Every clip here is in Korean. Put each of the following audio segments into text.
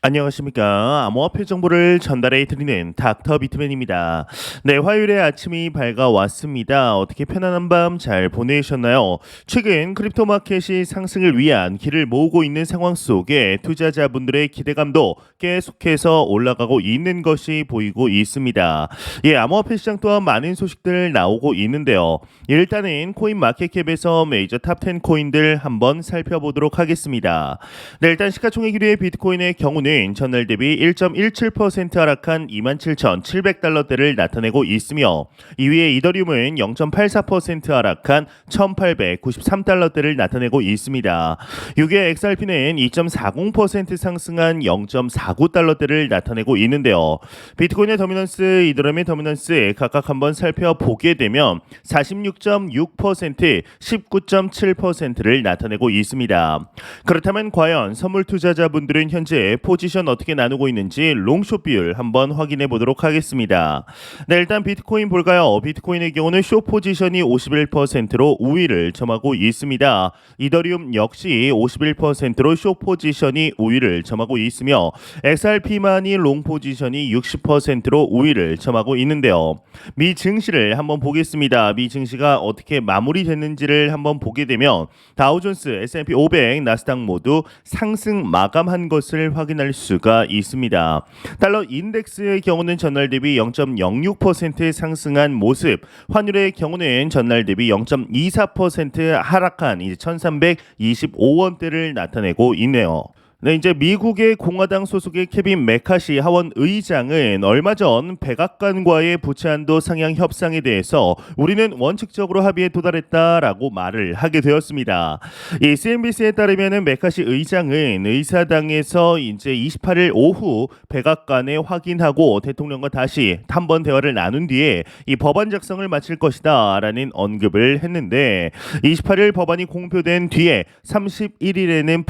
안녕하십니까. 암호화폐 정보를 전달해 드리는 닥터 비트맨입니다. 네, 화요일에 아침이 밝아왔습니다. 어떻게 편안한 밤 잘 보내셨나요? 최근 크립토 마켓이 상승을 위한 길을 모으고 있는 상황 속에 투자자분들의 기대감도 계속해서 올라가고 있는 것이 보이고 있습니다. 예, 암호화폐 시장 또한 많은 소식들 나오고 있는데요. 일단은 코인 마켓캡에서 메이저 탑 10 코인들 한번 살펴보도록 하겠습니다. 네, 일단 시가총액 1위의 비트코인의 경우는 전날 대비 1.17% 하락한 27,700달러대를 나타내고 있으며 2위의 이더리움은 0.84% 하락한 1,893달러대를 나타내고 있습니다. 6위의 XRP는 2.40% 상승한 0.49달러대를 나타내고 있는데요. 비트코인의 더미넌스, 이더리움의 더미넌스 각각 한번 살펴보게 되면 46.6%, 19.7%를 나타내고 있습니다. 그렇다면 과연 선물 투자자분들은 현재 포지션 어떻게 나누고 있는지 롱숏 비율 한번 확인해 보도록 하겠습니다. 네, 일단 비트코인 볼까요? 비트코인의 경우는 숏 포지션이 51%로 우위를 점하고 있습니다. 이더리움 역시 51%로 숏 포지션이 우위를 점하고 있으며 XRP만이 롱 포지션이 60%로 우위를 점하고 있는데요. 미 증시를 한번 보겠습니다. 미 증시가 어떻게 마무리됐는지를 한번 보게 되면 다우존스, S&P 500, 나스닥 모두 상승 마감한 것을 확인할 수가 있습니다. 달러 인덱스의 경우는 전날 대비 0.06% 상승한 모습, 환율의 경우는 전날 대비 0.24% 하락한 1,325원대를 나타내고 있네요. 네, 이제 미국의 공화당 소속의 케빈 메카시 하원 의장은 얼마 전 백악관과의 부채한도 상향 협상에 대해서 우리는 원칙적으로 합의에 도달했다라고 말을 하게 되었습니다. 이 CNBC에 따르면은 메카시 의장은 의사당에서 이제 28일 오후 백악관에 확인하고 대통령과 다시 한 번 대화를 나눈 뒤에 이 법안 작성을 마칠 것이다라는 언급을 했는데 28일 법안이 공표된 뒤에 31일에는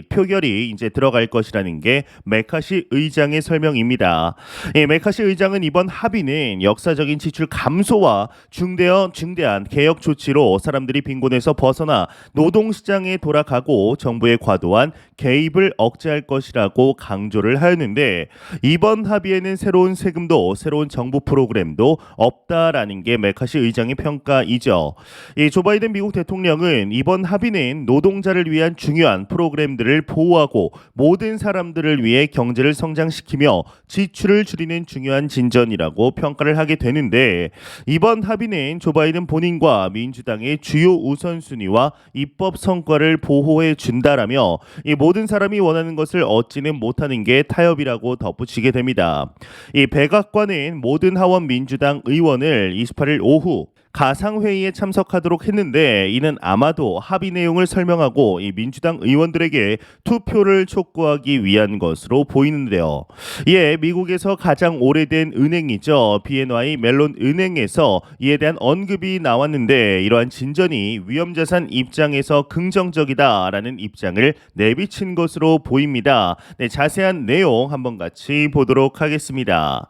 표결이 이제 들어갈 것이라는 게 메카시 의장의 설명입니다. 예, 메카시 의장은 이번 합의는 역사적인 지출 감소와 중대한 개혁 조치로 사람들이 빈곤에서 벗어나 노동시장에 돌아가고 정부의 과도한 개입을 억제할 것이라고 강조를 하였는데 이번 합의에는 새로운 세금도 새로운 정부 프로그램도 없다라는 게 메카시 의장의 평가이죠. 이 조 바이든 미국 대통령은 이번 합의는 노동자를 위한 중요한 프로그램들을 보호하고 모든 사람들을 위해 경제를 성장시키며 지출을 줄이는 중요한 진전이라고 평가를 하게 되는데 이번 합의는 조 바이든 본인과 민주당의 주요 우선순위와 입법 성과를 보호해 준다라며 이 모든 사람이 원하는 것을 얻지는 못하는 게 타협이라고 덧붙이게 됩니다. 이 백악관은 모든 하원 민주당 의원을 28일 오후 가상회의에 참석하도록 했는데 이는 아마도 합의 내용을 설명하고 이 민주당 의원들에게 투표를 촉구하기 위한 것으로 보이는데요. 이에 미국에서 가장 오래된 은행이죠. BNY 멜론 은행에서 이에 대한 언급이 나왔는데 이러한 진전이 위험자산 입장에서 긍정적이다라는 입장을 내비친 것으로 보입니다. 네, 자세한 내용 한번 같이 보도록 하겠습니다.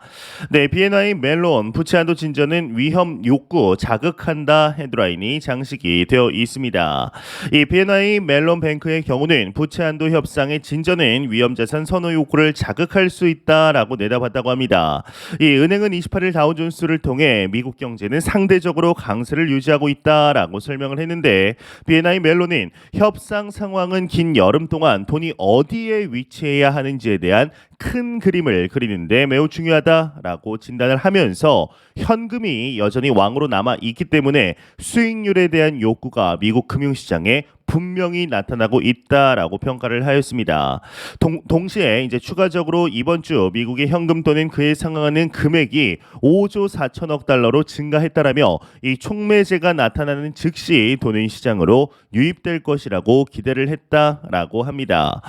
네, BNY 멜론 부채한도 진전은 위험 욕구 자극한다 헤드라인이 장식이 되어 있습니다. 이 BNY 멜론 뱅크의 경우는 부채 한도 협상의 진전은 위험자산 선호 욕구를 자극할 수 있다라고 내다봤다고 합니다. 이 은행은 28일 다우존스를 통해 미국 경제는 상대적으로 강세를 유지하고 있다라고 설명을 했는데 BNY 멜론은 협상 상황은 긴 여름 동안 돈이 어디에 위치해야 하는지에 대한 큰 그림을 그리는데 매우 중요하다라고 진단을 하면서 현금이 여전히 왕으로 남아 있기 때문에 수익률에 대한 욕구가 미국 금융시장에 분명히 나타나고 있다라고 평가를 하였습니다. 동시에 이제 추가적으로 이번 주 미국의 현금 또는 그에 상응하는 금액이 5조 4천억 달러로 증가했다라며 이 촉매제가 나타나는 즉시 돈은 시장으로 유입될 것이라고 기대를 했다라고 합니다.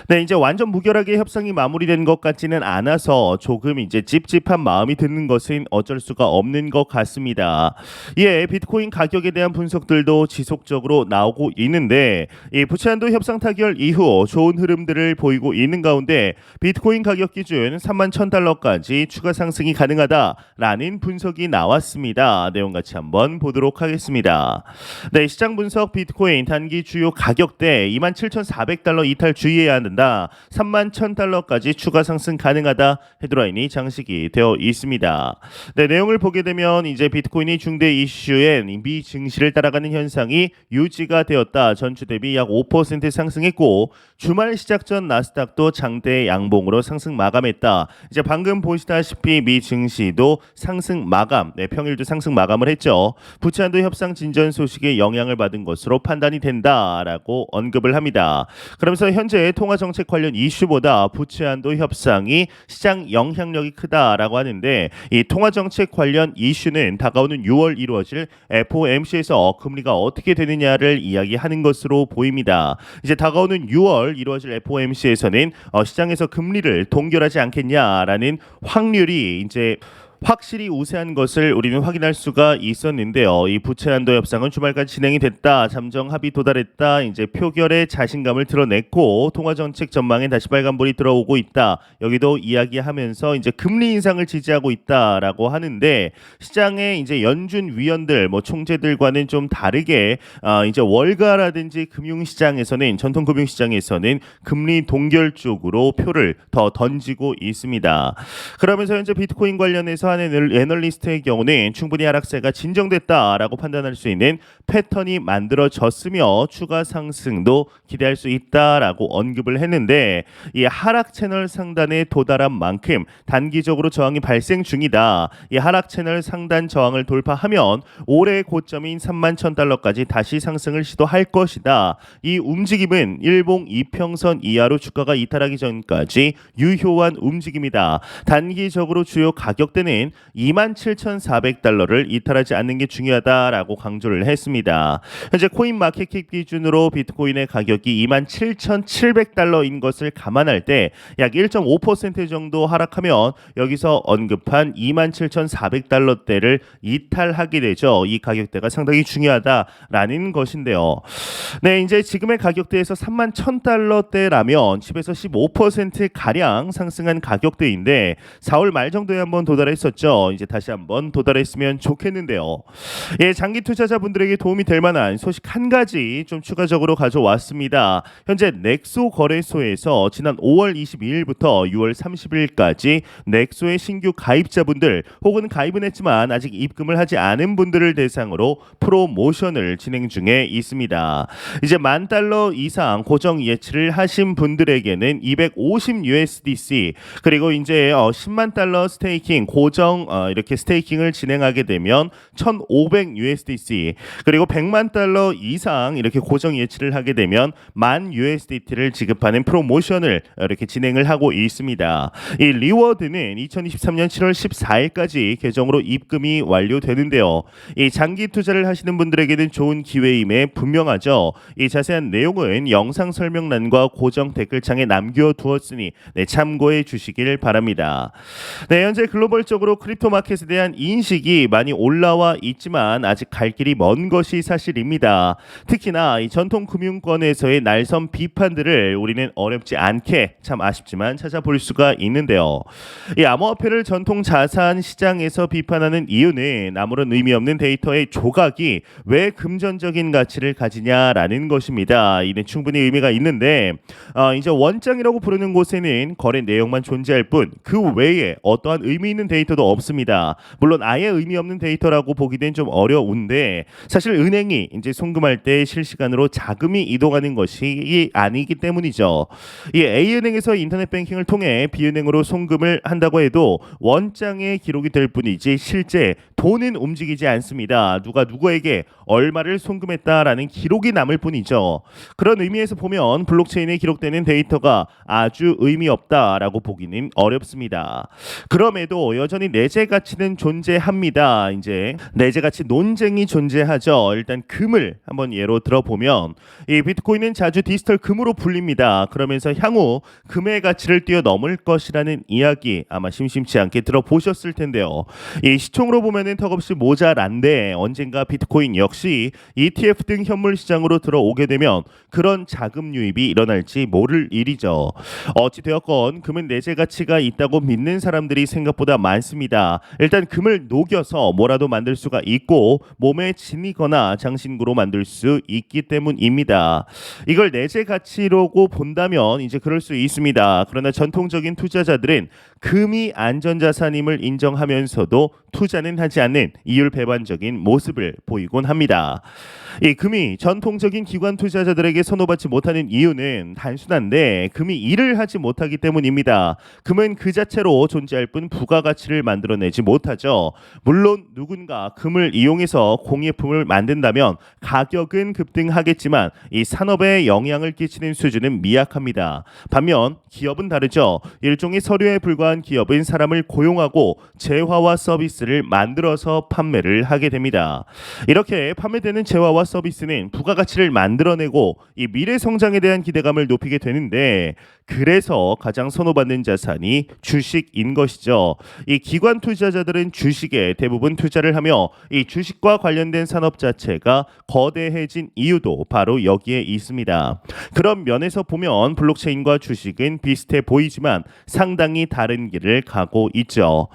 네, 이제 완전 무결하게 협상이 마무리된 것 같지는 않아서 조금 이제 찝찝한 마음이 드는 것은 어쩔 수가 없는 것 같습니다. 예, 비트코인 가격에 대한 분석들도 지속적으로 나오고 있는 있는데 이 부채한도 협상 타결 이후 좋은 흐름들을 보이고 있는 가운데 비트코인 가격 기준 31,000달러까지 추가 상승이 가능하다라는 분석이 나왔습니다. 내용 같이 한번 보도록 하겠습니다. 네, 시장 분석 비트코인 단기 주요 가격대 27,400달러 이탈 주의해야 한다. 31,000달러까지 추가 상승 가능하다. 헤드라인이 장식이 되어 있습니다. 네, 내용을 보게 되면 이제 비트코인이 중대 이슈엔 미 증시를 따라가는 현상이 유지가 되었다. 전주 대비 약 5% 상승했고 주말 시작 전 나스닥도 장대 양봉으로 상승 마감했다. 이제 방금 보시다시피 미 증시도 상승 마감, 네, 평일도 상승 마감을 했죠. 부채한도 협상 진전 소식에 영향을 받은 것으로 판단이 된다라고 언급을 합니다. 그러면서 현재 통화 정책 관련 이슈보다 부채한도 협상이 시장 영향력이 크다라고 하는데 이 통화 정책 관련 이슈는 다가오는 6월 이루어질 FOMC에서 금리가 어떻게 되느냐를 이야기하는 것으로 보입니다. 이제 다가오는 6월 이루어질 FOMC에서는 시장에서 금리를 동결하지 않겠냐라는 확률이 이제 확실히 우세한 것을 우리는 확인할 수가 있었는데요. 이 부채 한도 협상은 주말까지 진행이 됐다. 잠정 합의 도달했다. 이제 표결의 자신감을 드러냈고 통화 정책 전망에 다시 빨간불이 들어오고 있다. 여기도 이야기하면서 이제 금리 인상을 지지하고 있다라고 하는데 시장의 이제 연준 위원들 뭐 총재들과는 좀 다르게 이제 월가라든지 금융시장에서는 전통 금융시장에서는 금리 동결 쪽으로 표를 더 던지고 있습니다. 그러면서 현재 비트코인 관련해서 한 애널리스트의 경우는 충분히 하락세가 진정됐다라고 판단할 수 있는 패턴이 만들어졌으며 추가 상승도 기대할 수 있다라고 언급을 했는데 이 하락 채널 상단에 도달한 만큼 단기적으로 저항이 발생 중이다. 이 하락 채널 상단 저항을 돌파하면 올해의 고점인 31,000달러까지 다시 상승을 시도할 것이다. 이 움직임은 일봉 이평선 이하로 주가가 이탈하기 전까지 유효한 움직임이다. 단기적으로 주요 가격대는 27,400달러를 이탈하지 않는 게 중요하다라고 강조를 했습니다. 현재 코인 마켓캡 기준으로 비트코인의 가격이 27,700달러인 것을 감안할 때 약 1.5% 정도 하락하면 여기서 언급한 27,400달러대를 이탈하게 되죠. 이 가격대가 상당히 중요하다라는 것인데요. 네, 이제 지금의 가격대에서 31,000달러대라면 10에서 15% 가량 상승한 가격대인데 4월 말 정도에 한번 도달했었죠. 이제 다시 한번 도달했으면 좋겠는데요. 예, 장기 투자자분들에게 도움이 될 만한 소식 한 가지 좀 추가적으로 가져왔습니다. 현재 넥소 거래소에서 지난 5월 22일부터 6월 30일까지 넥소의 신규 가입자분들 혹은 가입은 했지만 아직 입금을 하지 않은 분들을 대상으로 프로모션을 진행 중에 있습니다. 이제 $10,000 이상 고정 예치를 하신 분들에게는 250 USDC 그리고 이제 10만 달러 스테이킹 고정 이렇게 스테이킹을 진행하게 되면 1,500 USDC 그리고 100만 달러 이상 이렇게 고정 예치를 하게 되면 10,000 USDT를 지급하는 프로모션을 이렇게 진행을 하고 있습니다. 이 리워드는 2023년 7월 14일까지 계정으로 입금이 완료되는데요. 이 장기 투자를 하시는 분들에게는 좋은 기회임에 분명하죠. 이 자세한 내용은 영상 설명란과 고정 댓글창에 남겨두었으니 참고해 주시길 바랍니다. 네, 현재 글로벌적으로 크립토 마켓에 대한 인식이 많이 올라와 있지만 아직 갈 길이 먼 것이 사실입니다. 특히나 이 전통 금융권에서의 날선 비판들을 우리는 어렵지 않게 참 아쉽지만 찾아볼 수가 있는데요. 이 암호화폐를 전통 자산 시장에서 비판하는 이유는 아무런 의미 없는 데이터의 조각이 왜 금전적인 가치를 가지냐라는 것입니다. 이는 충분히 의미가 있는데 이제 원장이라고 부르는 곳에는 거래 내용만 존재할 뿐 그 외에 어떠한 의미 있는 데이터도 없습니다. 물론 아예 의미 없는 데이터라고 보기는 좀 어려운데 사실 은행이 이제 송금할 때 실시간으로 자금이 이동하는 것이 아니기 때문이죠. 이 A은행에서 인터넷 뱅킹을 통해 B은행으로 송금을 한다고 해도 원장에 기록이 될 뿐이지 실제 돈은 움직이지 않습니다. 누가 누구에게 얼마를 송금했다라는 기록이 남을 뿐이죠. 그런 의미에서 보면 블록체인에 기록되는 데이터가 아주 의미 없다라고 보기는 어렵습니다. 그럼에도 여전히 내재 가치는 존재합니다. 이제 내재 가치 논쟁이 존재하죠. 일단 금을 한번 예로 들어보면 이 비트코인은 자주 디지털 금으로 불립니다. 그러면서 향후 금의 가치를 뛰어넘을 것이라는 이야기 아마 심심치 않게 들어보셨을 텐데요. 이 시총으로 보면은 비트코인은 턱없이 모자란데 언젠가 비트코인 역시 ETF 등 현물 시장으로 들어오게 되면 그런 자금 유입이 일어날지 모를 일이죠. 어찌되었건 금은 내재 가치가 있다고 믿는 사람들이 생각보다 많습니다. 일단 금을 녹여서 뭐라도 만들 수가 있고 몸에 지니거나 장신구로 만들 수 있기 때문입니다. 이걸 내재 가치로고 본다면 이제 그럴 수 있습니다. 그러나 전통적인 투자자들은 금이 안전자산임을 인정하면서도 투자는 하지 않는 이율배반적인 모습을 보이곤 합니다. 이 금이 전통적인 기관 투자자들에게 선호받지 못하는 이유는 단순한데 금이 일을 하지 못하기 때문입니다. 금은 그 자체로 존재할 뿐 부가가치를 만들어내지 못하죠. 물론 누군가 금을 이용해서 공예품을 만든다면 가격은 급등하겠지만 이 산업에 영향을 끼치는 수준은 미약합니다. 반면 기업은 다르죠. 일종의 서류에 불과한 기업은 사람을 고용하고 재화와 서비스를 만들어서 판매를 하게 됩니다. 이렇게 판매되는 재화와 서비스는 부가가치를 만들어내고 이 미래 성장에 대한 기대감을 높이게 되는데 그래서 가장 선호받는 자산이 주식인 것이죠. 이 기관 투자자들은 주식에 대부분 투자를 하며 이 주식과 관련된 산업 자체가 거대해진 이유도 바로 여기에 있습니다. 그런 면에서 보면 블록체인과 주식은 비슷해 보이지만 상당히 다른 길을 가고 있죠.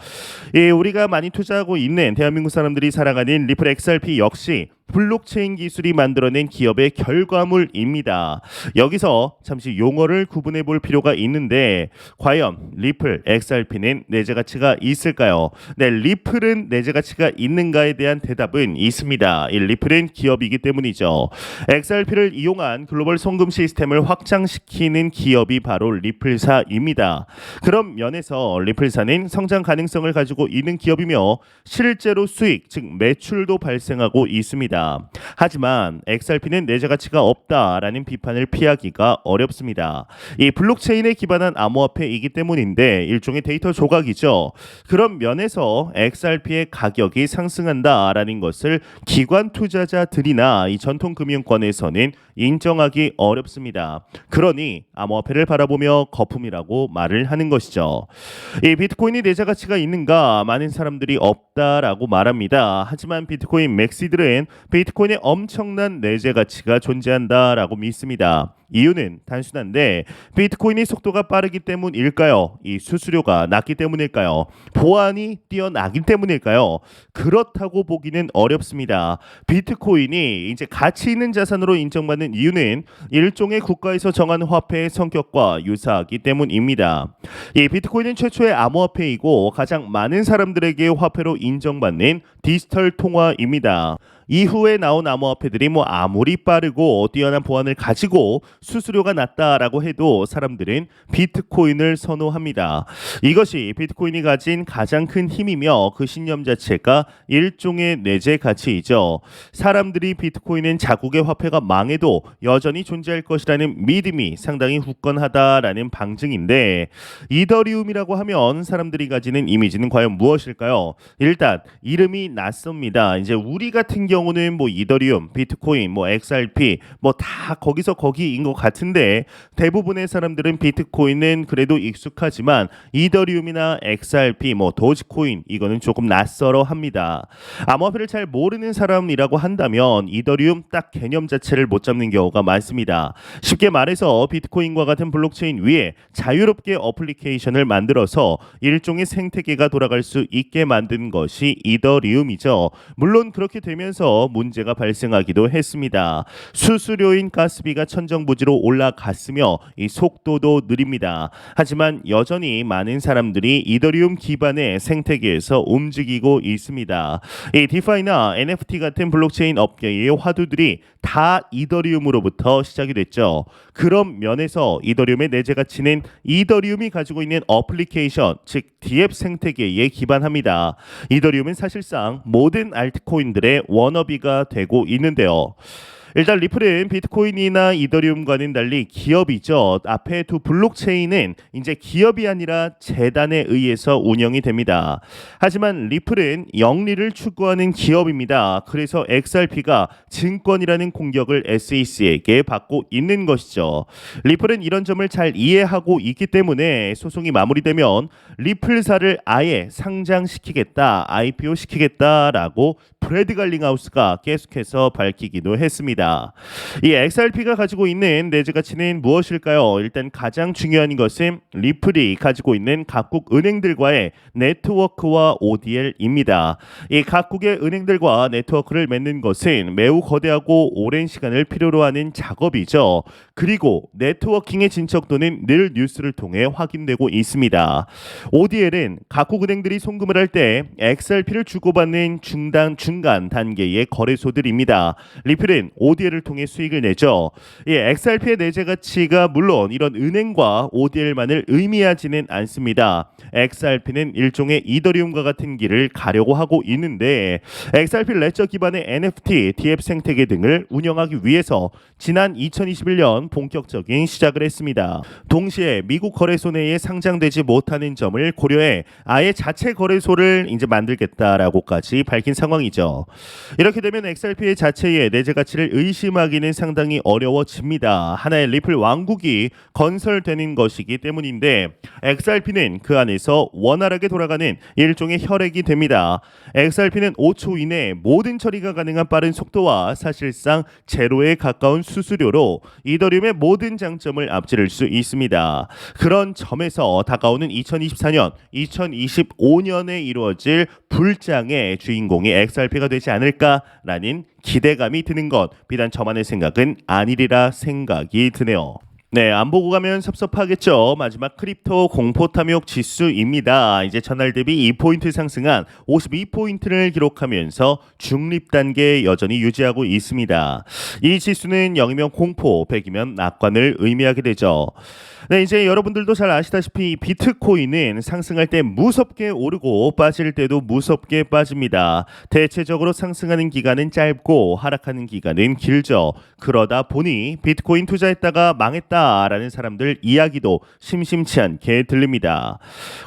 우리가 많이 투자하고 있는 대한민국 사람들이 사랑하는 리플 XRP 역시 블록체인 기술이 만들어낸 기업의 결과물입니다. 여기서 잠시 용어를 구분해 볼 필요가 있는데 과연 리플, XRP는 내재 가치가 있을까요? 네, 리플은 내재 가치가 있는가에 대한 대답은 있습니다. 이 리플은 기업이기 때문이죠. XRP를 이용한 글로벌 송금 시스템을 확장시키는 기업이 바로 리플사입니다. 그런 면에서 리플사는 성장 가능성을 가지고 있는 기업이며 실제로 수익, 즉 매출도 발생하고 있습니다. 하지만 XRP는 내재 가치가 없다라는 비판을 피하기가 어렵습니다. 이 블록체인에 기반한 암호화폐이기 때문인데 일종의 데이터 조각이죠. 그런 면에서 XRP의 가격이 상승한다라는 것을 기관 투자자들이나 이 전통 금융권에서는 인정하기 어렵습니다. 그러니 암호화폐를 바라보며 거품이라고 말을 하는 것이죠. 이 비트코인이 내재 가치가 있는가? 많은 사람들이 없다라고 말합니다. 하지만 비트코인 맥시들은 비트코인에 엄청난 내재 가치가 존재한다라고 믿습니다. 이유는 단순한데 비트코인이 속도가 빠르기 때문일까요? 이 수수료가 낮기 때문일까요? 보안이 뛰어나기 때문일까요? 그렇다고 보기는 어렵습니다. 비트코인이 이제 가치 있는 자산으로 인정받는 이유는 일종의 국가에서 정한 화폐의 성격과 유사하기 때문입니다. 이 비트코인은 최초의 암호화폐이고 가장 많은 사람들에게 화폐로 인정받는 디지털 통화입니다. 이후에 나온 암호화폐들이 아무리 빠르고 뛰어난 보안을 가지고 수수료가 낮다라고 해도 사람들은 비트코인을 선호합니다. 이것이 비트코인이 가진 가장 큰 힘이며 그 신념 자체가 일종의 내재 가치이죠. 사람들이 비트코인은 자국의 화폐가 망해도 여전히 존재할 것이라는 믿음이 상당히 굳건하다라는 방증인데 이더리움이라고 하면 사람들이 가지는 이미지는 과연 무엇일까요? 일단 이름이 낯섭니다. 이제 우리 같은 경우는 이더리움, 비트코인, XRP 다 거기서 거기인 것 같은데 대부분의 사람들은 비트코인은 그래도 익숙하지만 이더리움이나 XRP, 도지코인 이거는 조금 낯설어 합니다. 암호화폐를 잘 모르는 사람이라고 한다면 이더리움 딱 개념 자체를 못 잡는 경우가 많습니다. 쉽게 말해서 비트코인과 같은 블록체인 위에 자유롭게 어플리케이션을 만들어서 일종의 생태계가 돌아갈 수 있게 만든 것이 이더리움이죠. 물론 그렇게 되면서 문제가 발생하기도 했습니다. 수수료인 가스비가 천정부지로 올라갔으며 이 속도도 느립니다. 하지만 여전히 많은 사람들이 이더리움 기반의 생태계에서 움직이고 있습니다. 이 디파이나 NFT 같은 블록체인 업계의 화두들이 다 이더리움으로부터 시작이 됐죠. 그런 면에서 이더리움의 내재 가치는 이더리움이 가지고 있는 어플리케이션, 즉 DApp 생태계에 기반합니다. 이더리움은 사실상 모든 알트코인들의 워너비가 되고 있는데요. 일단 리플은 비트코인이나 이더리움과는 달리 기업이죠. 앞에 두 블록체인은 이제 기업이 아니라 재단에 의해서 운영이 됩니다. 하지만 리플은 영리를 추구하는 기업입니다. 그래서 XRP가 증권이라는 공격을 SEC에게 받고 있는 것이죠. 리플은 이런 점을 잘 이해하고 있기 때문에 소송이 마무리되면 리플사를 아예 상장시키겠다, IPO 시키겠다라고 브래드 갈링하우스가 계속해서 밝히기도 했습니다. 이 XRP가 가지고 있는 내재 가치는 무엇일까요? 일단 가장 중요한 것은 리플이 가지고 있는 각국 은행들과의 네트워크와 ODL입니다. 이 각국의 은행들과 네트워크를 맺는 것은 매우 거대하고 오랜 시간을 필요로 하는 작업이죠. 그리고 네트워킹의 진척도는 늘 뉴스를 통해 확인되고 있습니다. ODL은 각국 은행들이 송금을 할 때 XRP를 주고받는 중간 단계의 거래소들입니다. 리플은 ODL을 통해 수익을 내죠. 이 XRP의 내재 가치가 물론 이런 은행과 ODL만을 의미하지는 않습니다. XRP는 일종의 이더리움과 같은 길을 가려고 하고 있는데 XRP 레저 기반의 NFT, DF 생태계 등을 운영하기 위해서 지난 2021년 본격적인 시작을 했습니다. 동시에 미국 거래소 내에 상장되지 못하는 점을 고려해 아예 자체 거래소를 이제 만들겠다라고까지 밝힌 상황이죠. 이렇게 되면 XRP의 자체의 내재 가치를 의심하기는 상당히 어려워집니다. 하나의 리플 왕국이 건설되는 것이기 때문인데 XRP는 그 안에서 원활하게 돌아가는 일종의 혈액이 됩니다. XRP는 5초 이내 모든 처리가 가능한 빠른 속도와 사실상 제로에 가까운 수수료로 이더리움의 모든 장점을 앞지를 수 있습니다. 그런 점에서 다가오는 2024년, 2025년에 이루어질 불장의 주인공이 XRP가 되지 않을까라는 기대감이 드는 것, 비단 저만의 생각은 아니리라 생각이 드네요. 네, 안 보고 가면 섭섭하겠죠. 마지막 크립토 공포 탐욕 지수입니다. 이제 전날 대비 2포인트 상승한 52포인트를 기록하면서 중립 단계 여전히 유지하고 있습니다. 이 지수는 0이면 공포, 100이면 낙관을 의미하게 되죠. 네, 이제 여러분들도 잘 아시다시피 비트코인은 상승할 때 무섭게 오르고 빠질 때도 무섭게 빠집니다. 대체적으로 상승하는 기간은 짧고 하락하는 기간은 길죠. 그러다 보니 비트코인 투자했다가 망했다라는 사람들 이야기도 심심치 않게 들립니다.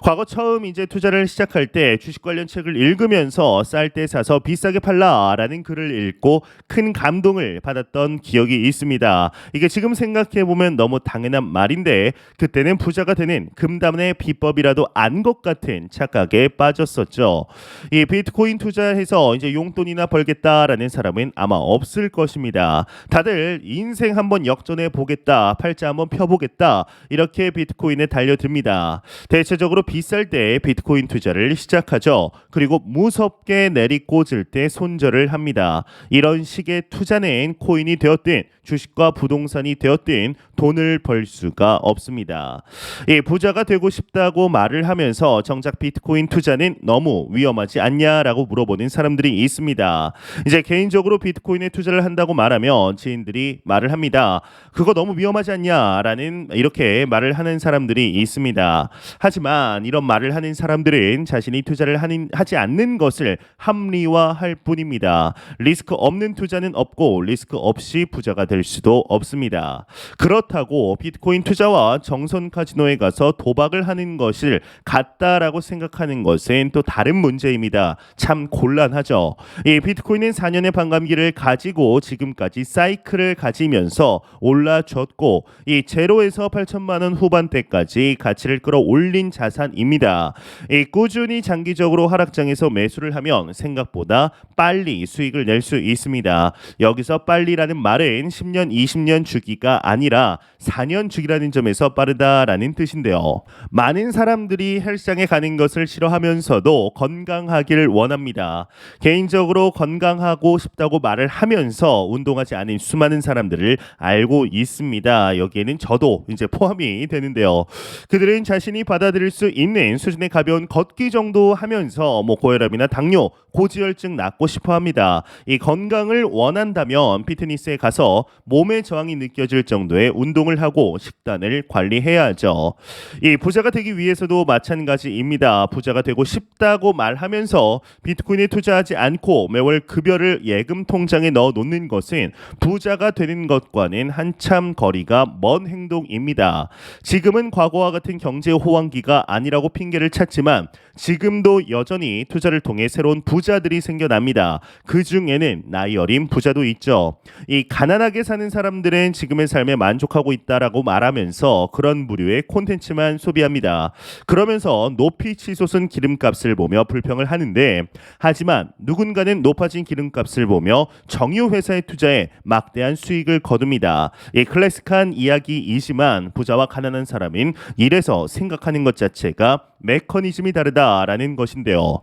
과거 처음 이제 투자를 시작할 때 주식 관련 책을 읽으면서 쌀 때 사서 비싸게 팔라라는 글을 읽고 큰 감동을 받았던 기억이 있습니다. 이게 지금 생각해 보면 너무 당연한 말인데 그때는 부자가 되는 금단의 비법이라도 안 것 같은 착각에 빠졌었죠. 이 비트코인 투자해서 이제 용돈이나 벌겠다라는 사람은 아마 없을 것입니다. 다들 인생 한번 역전해 보겠다, 팔자 한번 펴보겠다 이렇게 비트코인에 달려듭니다. 대체적으로 비쌀 때 비트코인 투자를 시작하죠. 그리고 무섭게 내리꽂을 때 손절을 합니다. 이런 식의 투자는 코인이 되었든 주식과 부동산이 되었든 돈을 벌 수가 없습니다. 이 부자가 되고 싶다고 말을 하면서 정작 비트코인 투자는 너무 위험하지 않냐라고 물어보는 사람들이 있습니다. 이제 개인적으로 비트코인에 투자를 한다고 말하면 지인들이 말을 합니다. 그거 너무 위험하지 않냐라는 이렇게 말을 하는 사람들이 있습니다. 하지만 이런 말을 하는 사람들은 자신이 투자를 하지 않는 것을 합리화할 뿐입니다. 리스크 없는 투자는 없고 리스크 없이 부자가 될 수도 없습니다. 그렇다고 비트코인 투자와 정선 카지노에 가서 도박을 하는 것을 같다라고 생각하는 것은 또 다른 문제입니다. 참 곤란하죠. 이 비트코인은 4년의 반감기를 가지고 지금까지 사이클을 가지면서 올라줬고 이 제로에서 8천만 원 후반대까지 가치를 끌어올린 자산입니다. 이 꾸준히 장기적으로 하락장에서 매수를 하면 생각보다 빨리 수익을 낼 수 있습니다. 여기서 빨리라는 말은 10년, 20년 주기가 아니라 4년 주기라는 점에서 빠르다라는 뜻인데요. 많은 사람들이 헬스장에 가는 것을 싫어하면서도 건강하기를 원합니다. 개인적으로 건강하고 싶다고 말을 하면서 운동하지 않은 수많은 사람들을 알고 있습니다. 여기에는 저도 이제 포함이 되는데요. 그들은 자신이 받아들일 수 있는 수준의 가벼운 걷기 정도 하면서 고혈압이나 당뇨, 고지혈증 낫고 싶어 합니다. 이 건강을 원한다면 피트니스에 가서 몸의 저항이 느껴질 정도의 운동을 하고 식단을 관리해야죠. 이 부자가 되기 위해서도 마찬가지입니다. 부자가 되고 싶다고 말하면서 비트코인에 투자하지 않고 매월 급여를 예금 통장에 넣어 놓는 것은 부자가 되는 것과는 한참 거리가 먼 행동입니다. 지금은 과거와 같은 경제 호황기가 아니라고 핑계를 찾지만 지금도 여전히 투자를 통해 새로운 부자들이 생겨납니다. 그 중에는 나이 어린 부자도 있죠. 이 가난하게 사는 사람들은 지금의 삶에 만족하고 있다라고 말하면서 그런 부류의 콘텐츠만 소비합니다. 그러면서 높이 치솟은 기름값을 보며 불평을 하는데, 하지만 누군가는 높아진 기름값을 보며 정유 회사에 투자해 막대한 수익을 거둡니다. 이 클래식한 이야기이지만 부자와 가난한 사람은 이래서 생각하는 것 자체가 메커니즘이 다르다라는 것인데요.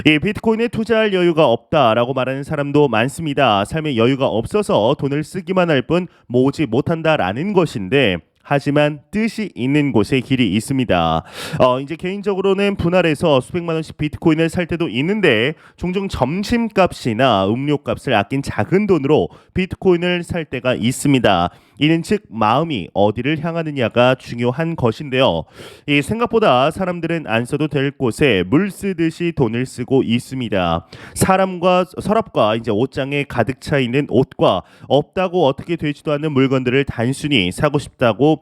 이 비트코인에 투자할 여유가 없다라고 말하는 사람도 많습니다. 삶에 여유가 없어서 돈을 쓰기만 할 뿐 모으지 못한다라는 것인데, 하지만 뜻이 있는 곳에 길이 있습니다. 이제 개인적으로는 분할해서 수백만 원씩 비트코인을 살 때도 있는데, 종종 점심값이나 음료값을 아낀 작은 돈으로 비트코인을 살 때가 있습니다. 이는 즉 마음이 어디를 향하느냐가 중요한 것인데요. 이 생각보다 사람들은 안 써도 될 곳에 물 쓰듯이 돈을 쓰고 있습니다. 사람과 서랍과 이제 옷장에 가득 차 있는 옷과 없다고 어떻게 되지도 않는 물건들을 단순히 사고 싶다고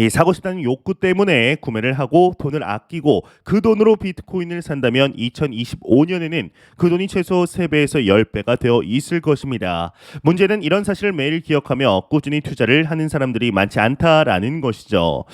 사고 싶다는 욕구 때문에 구매를 하고 돈을 아끼고 그 돈으로 비트코인을 산다면 2025년에는 그 돈이 최소 3배에서 10배가 되어 있을 것입니다. 문제는 이런 사실을 매일 기억하며 꾸준히 투자를 하는 사람들이 많지 않다라는 것이죠.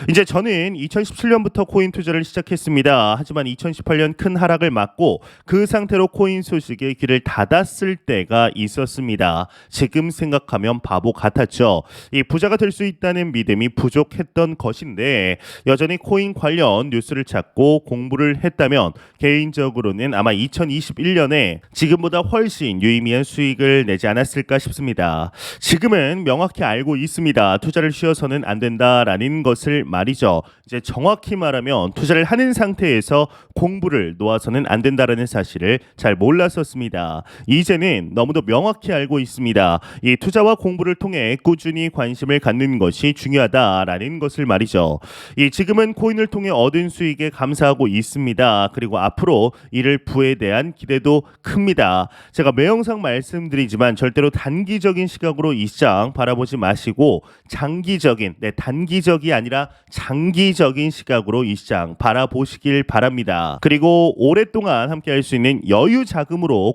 이제 저는 2017년부터 코인 투자를 시작했습니다. 하지만 2018년 큰 하락을 맞고 그 상태로 코인 소식에 귀를 닫았을 때가 있었습니다. 지금 생각하면 바보 같았죠. 이 부자가 될 수 있다는 믿음이 부족했던 것인데, 여전히 코인 관련 뉴스를 찾고 공부를 했다면 개인적으로는 아마 2021년에 지금보다 훨씬 유의미한 수익을 내지 않았을까 싶습니다. 지금은 명확히 알고 있습니다. 투자를 쉬어서는 안 된다라는 것을 말이죠. 이제 정확히 말하면 투자를 하는 상태에서 공부를 놓아서는 안 된다라는 사실을 잘 몰랐었습니다. 이제는 너무도 명확히 알고 있습니다. 이 투자와 공부를 통해 꾸준히 관심을 갖는 것이 중요하다라는 것을 말이죠. 이 지금은 코인을 통해 얻은 수익에 감사하고 있습니다. 그리고 앞으로 이를 부에 대한 기대도 큽니다. 제가 매 영상 말씀드리지만 절대로 단기적인 시각으로 이 시장 바라보지 마시고 단기적이 아니라 장기적인 시각으로 이 시장 바라보시길 바랍니다. 그리고 오랫동안 함께 할 수 있는 여유 자금으로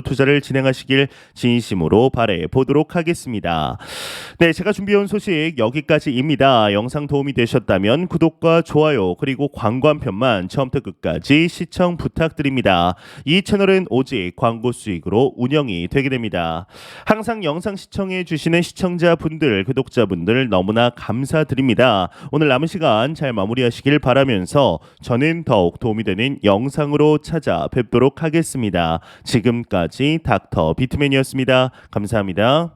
투자를 진행하시길 진심으로 바래 보도록 하겠습니다. 네, 제가 준비해온 소식 여기까지입니다. 영상 도움이 되셨다면 구독과 좋아요 그리고 광고 한 편만 처음부터 끝까지 시청 부탁드립니다. 이 채널은 오직 광고 수익으로 운영이 되게 됩니다. 항상 영상 시청해 주시는 시청자분들, 구독자분들 너무나 감사드립니다. 오늘 남은 시간 잘 마무리하시길 바라면서 저는 더욱 도움이 되는 영상으로 찾아뵙도록 하겠습니다. 지금까지 닥터 비트맨이었습니다. 감사합니다.